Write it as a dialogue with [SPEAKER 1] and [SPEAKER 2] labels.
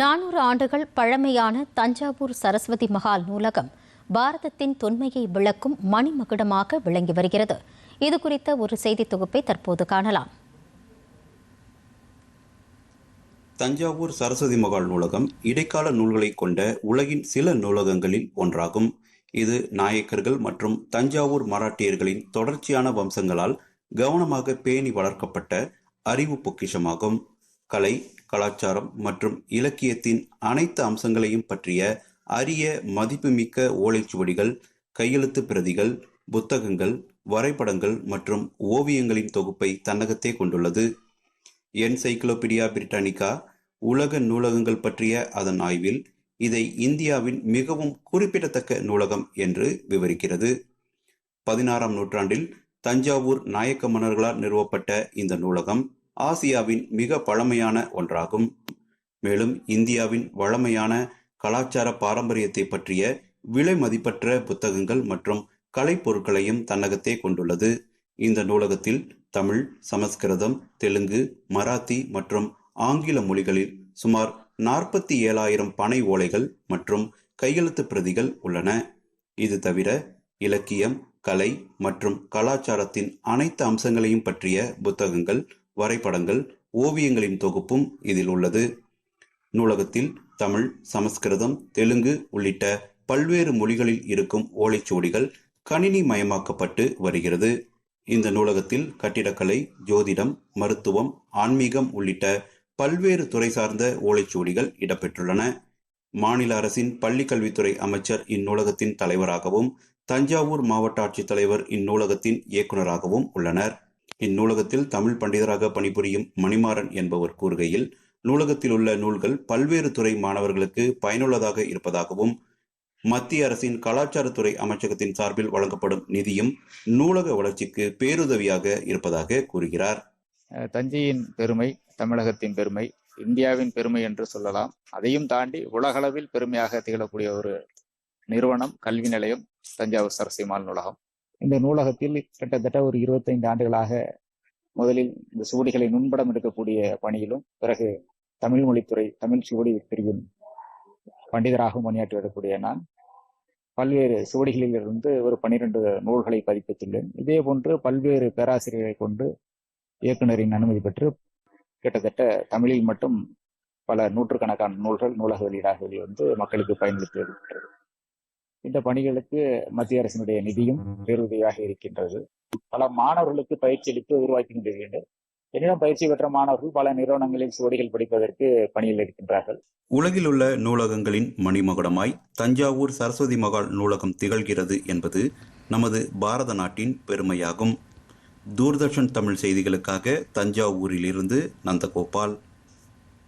[SPEAKER 1] 400 ஆண்டுகள் பழமையான தஞ்சாவூர் சரஸ்வதி மகால் நூலகம் பாரதத்தின் தொன்மையை விளக்கும் மணிமகுடமாக விளங்கி வருகிறது. இதுகுறித்த ஒரு செய்தி தொகுப்பை தற்போது காணலாம்.
[SPEAKER 2] தஞ்சாவூர் சரஸ்வதி மகால் நூலகம் இடைக்கால நூல்களை கொண்ட உலகின் சில நூலகங்களில் ஒன்றாகும். இது நாயக்கர்கள் மற்றும் தஞ்சாவூர் மராட்டியர்களின் தொடர்ச்சியான வம்சங்களால் கவனமாக பேணி வளர்க்கப்பட்ட அறிவு பொக்கிஷமாகும். கலை, கலாச்சாரம் மற்றும் இலக்கியத்தின் அனைத்து அம்சங்களையும் பற்றிய அரிய மதிப்புமிக்க ஓலைச்சுவடிகள், கையெழுத்து பிரதிகள், புத்தகங்கள், வரைபடங்கள் மற்றும் ஓவியங்களின் தொகுப்பை தன்னகத்தே கொண்டுள்ளது. என்சைக்ளோபீடியா பிரிட்டானிகா உலக நூலகங்கள் பற்றிய அதன் ஆய்வில் இதை இந்தியாவின் மிகவும் குறிப்பிடத்தக்க நூலகம் என்று விவரிக்கிறது. 16ஆம் நூற்றாண்டில் தஞ்சாவூர் நாயக்க மன்னர்களால் நிறுவப்பட்ட இந்த நூலகம் ஆசியாவின் மிக பழமையான ஒன்றாகும். மேலும் இந்தியாவின் வளமையான கலாச்சார பாரம்பரியத்தை பற்றிய விலை மதிப்பற்ற புத்தகங்கள் மற்றும் கலைப்பொருட்களையும் தன்னகத்தே கொண்டுள்ளது. இந்த நூலகத்தில் தமிழ், சமஸ்கிருதம், தெலுங்கு, மராத்தி மற்றும் ஆங்கில மொழிகளில் சுமார் 47,000 பனை ஓலைகள் மற்றும் கையெழுத்து பிரதிகள் உள்ளன. இது தவிர இலக்கியம், கலை மற்றும் கலாச்சாரத்தின் அனைத்து அம்சங்களையும் பற்றிய புத்தகங்கள், வரைபடங்கள், ஓவியங்களின் தொகுப்பும் இதில் உள்ளது. நூலகத்தில் தமிழ், சமஸ்கிருதம், தெலுங்கு உள்ளிட்ட பல்வேறு மொழிகளில் இருக்கும் ஓலைச்சுவடிகள் கணினி மயமாக்கப்பட்டு வருகிறது. இந்த நூலகத்தில் கட்டிடக்கலை, ஜோதிடம், மருத்துவம், ஆன்மீகம் உள்ளிட்ட பல்வேறு துறை சார்ந்த ஓலைச்சுவடிகள் இடம்பெற்றுள்ளன. மாநில அரசின் பள்ளி கல்வித்துறை அமைச்சர் இந்நூலகத்தின் தலைவராகவும், தஞ்சாவூர் மாவட்ட ஆட்சித்தலைவர் இந்நூலகத்தின் இயக்குநராகவும் உள்ளனர். இந்நூலகத்தில் தமிழ் பண்டிதராக பணிபுரியும் மணிமாறன் என்பவர் கூறுகையில், நூலகத்தில் உள்ள நூல்கள் பல்வேறு துறை மாணவர்களுக்கு பயனுள்ளதாக இருப்பதாகவும், மத்திய அரசின் கலாச்சாரத்துறை அமைச்சகத்தின் சார்பில் வழங்கப்படும் நிதியும் நூலக வளர்ச்சிக்கு பேருதவியாக இருப்பதாக கூறுகிறார்.
[SPEAKER 3] தஞ்சையின் பெருமை, தமிழகத்தின் பெருமை, இந்தியாவின் பெருமை என்று சொல்லலாம். அதையும் தாண்டி உலகளவில் பெருமையாக திகழக்கூடிய ஒரு நிறுவனம், கல்வி நிலையம் தஞ்சாவூர் சரஸ்வதி மகால் நூலகம். இந்த நூலகத்தில் கிட்டத்தட்ட ஒரு 25 ஆண்டுகளாக முதலில் இந்த சுவடிகளை நுண்படம் எடுக்கக்கூடிய பணியிலும், பிறகு தமிழ் மொழித்துறை, தமிழ் சுவடி பிரிவின் பண்டிதராகவும் பணியாற்றி வரக்கூடிய நான் பல்வேறு சுவடிகளிலிருந்து ஒரு 12 நூல்களை பதிப்பித்துள்ளேன். இதே போன்று பல்வேறு பேராசிரியர்களை கொண்டு இயக்குநரின் அனுமதி பெற்று கிட்டத்தட்ட தமிழில் மட்டும் பல நூற்றுக்கணக்கான நூல்கள் நூலக வெளியீடாக வெளிவந்து மக்களுக்கு பயன்படுத்தி வருகின்றது. இந்த பணிகளுக்கு மத்திய அரசினுடைய நிதியும் பேருதவியாக இருக்கின்றது. பல மாணவர்களுக்கு பயிற்சி அளித்து உருவாக்கி கொண்டிருக்கின்றனர். என்னிடம் பயிற்சி பெற்ற மாணவர்கள் பல நிறுவனங்களில் சுவடிகள் படிப்பதற்கு பணியில் இருக்கின்றார்கள்.
[SPEAKER 2] உலகில் உள்ள நூலகங்களின் மணிமகுடமாய் தஞ்சாவூர் சரஸ்வதி மகால் நூலகம் திகழ்கிறது என்பது நமது பாரத நாட்டின் பெருமையாகும். தூர்தர்ஷன் தமிழ் செய்திகளுக்காக தஞ்சாவூரிலிருந்து நந்தகோபால்.